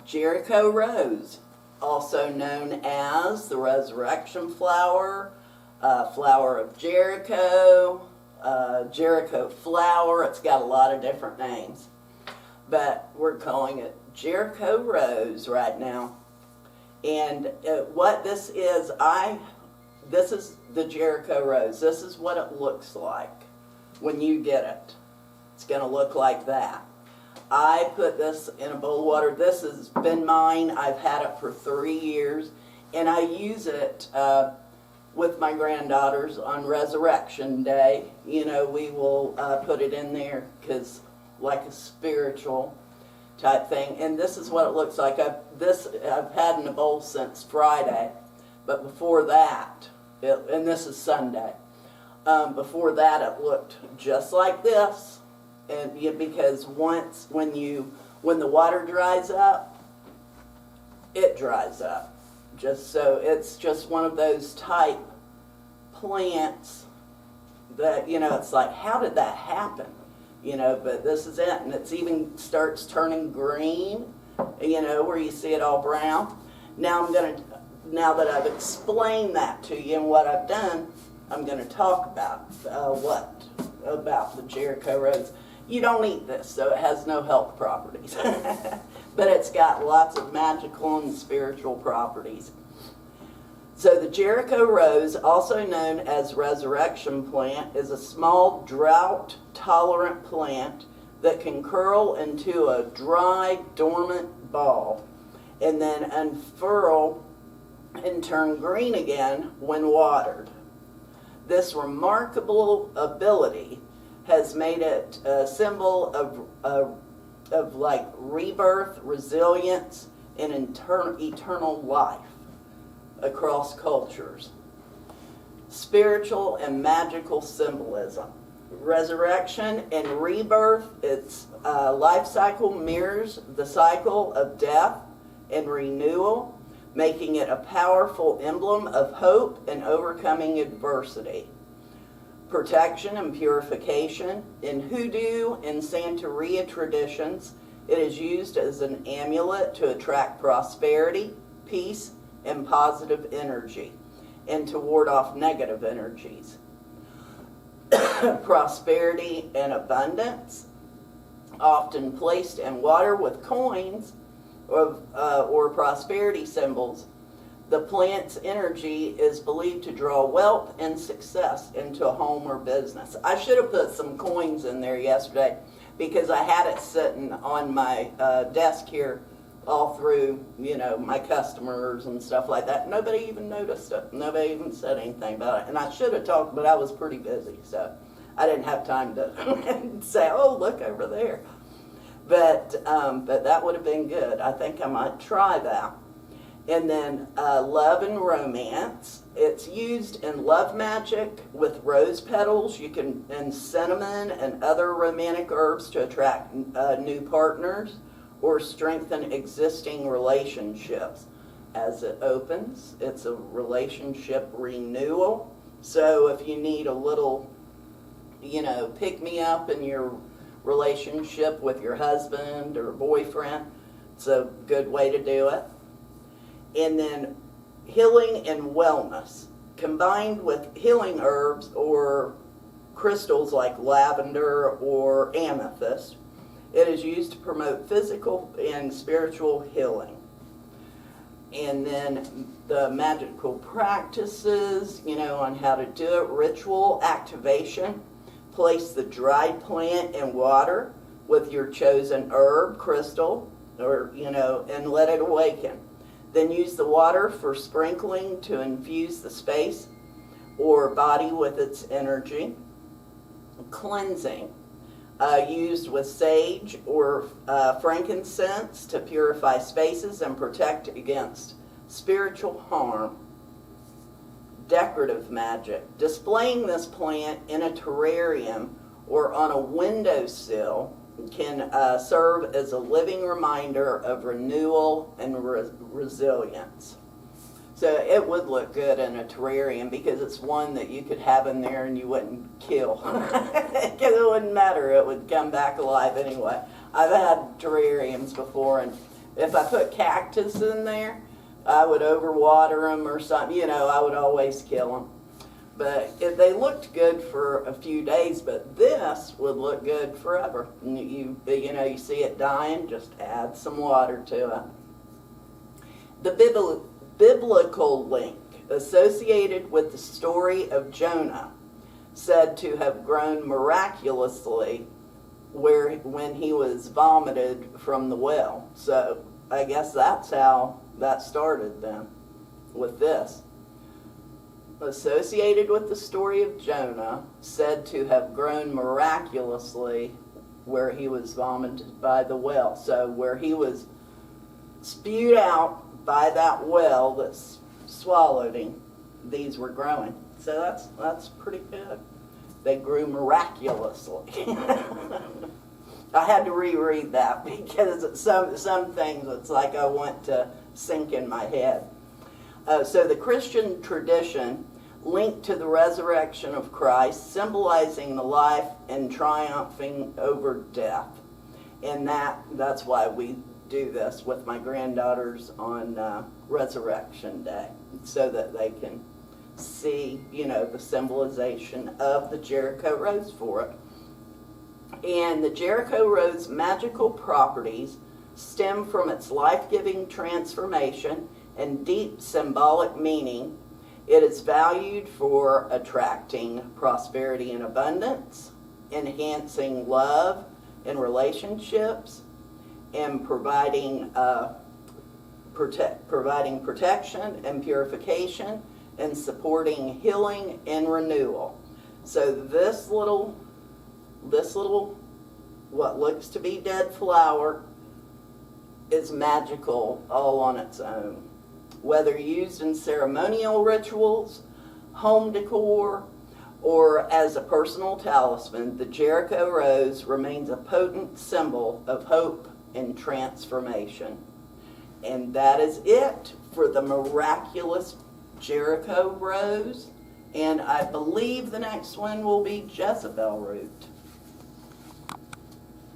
Jericho rose, also known as the resurrection flower, flower of Jericho, Jericho flower. It's got a lot of different names, but we're calling it Jericho rose right now. And what this is, this is the Jericho rose. This is what it looks like when you get it. It's going to look like that. I put this in a bowl of water. This has been mine. I've had it for 3 years, and I use it with my granddaughters on Resurrection Day. You know, we will put it in there because like a spiritual type thing. And this is what it looks like. I've had in a bowl since Friday, but before that, and this is Sunday. Before that, it looked just like this. And because when the water dries up, it dries up. It's just one of those type plants that, you know, it's like, how did that happen? You know, but this is it, and it's even starts turning green, you know, where you see it all brown. Now that I've explained that to you and what I've done, I'm going to talk about about the Jericho rose. You don't eat this, so it has no health properties. But it's got lots of magical and spiritual properties. So the Jericho rose, also known as resurrection plant, is a small drought-tolerant plant that can curl into a dry, dormant ball and then unfurl and turn green again when watered. This remarkable ability has made it a symbol of like rebirth, resilience, and eternal life across cultures. Spiritual and magical symbolism. Resurrection and rebirth, its life cycle mirrors the cycle of death and renewal, making it a powerful emblem of hope and overcoming adversity. Protection and purification. In Hoodoo and Santeria traditions, it is used as an amulet to attract prosperity, peace, and positive energy, and to ward off negative energies. Prosperity and abundance, often placed in water with coins or prosperity symbols. The plant's energy is believed to draw wealth and success into a home or business. I should have put some coins in there yesterday because I had it sitting on my desk here all through, you know, my customers and stuff like that. Nobody even noticed it. Nobody even said anything about it. And I should have talked, but I was pretty busy, so I didn't have time to say, oh, look over there. But that would have been good. I think I might try that. And then love and romance. It's used in love magic with rose petals. You can, and cinnamon and other romantic herbs to attract new partners or strengthen existing relationships. As it opens, it's a relationship renewal. So if you need a little, you know, pick me up in your relationship with your husband or boyfriend, it's a good way to do it. And then healing and wellness, combined with healing herbs or crystals like lavender or amethyst. It is used to promote physical and spiritual healing. And then the magical practices, you know, on how to do it. Ritual activation. Place the dried plant in water with your chosen herb, crystal, or, you know, and let it awaken. Then use the water for sprinkling to infuse the space or body with its energy. Cleansing. Used with sage or frankincense to purify spaces and protect against spiritual harm. Decorative magic. Displaying this plant in a terrarium or on a windowsill can serve as a living reminder of renewal and resilience. So it would look good in a terrarium because it's one that you could have in there and you wouldn't kill. Because it wouldn't matter. It would come back alive anyway. I've had terrariums before and If I put cactus in there, I would overwater them or something. I would always kill them. But they looked good for a few days, but this would look good forever. You see it dying, just add some water to it. The biblical link associated with the story of Jonah, said to have grown miraculously when he was vomited from the well. So I guess that's how that started then, with this. Associated with the story of Jonah, said to have grown miraculously where he was vomited by the well. So where he was spewed out by that well that swallowed him, these were growing. So that's pretty good. They grew miraculously. I had to reread that because some things it's like I want to sink in my head. So the Christian tradition linked to the resurrection of Christ, symbolizing the life and triumphing over death. And that's why we do this with my granddaughters on Resurrection Day, so that they can see, the symbolization of the Jericho rose for it. And the Jericho rose magical properties stem from its life-giving transformation and deep symbolic meaning. It is valued for attracting prosperity and abundance, enhancing love and relationships, and providing protection and purification, and supporting healing and renewal. So this little what looks to be dead flower is magical all on its own. Whether used in ceremonial rituals, home decor, or as a personal talisman, the Jericho rose remains a potent symbol of hope and transformation. And that is it for the miraculous Jericho rose. And I believe the next one will be Jezebel root.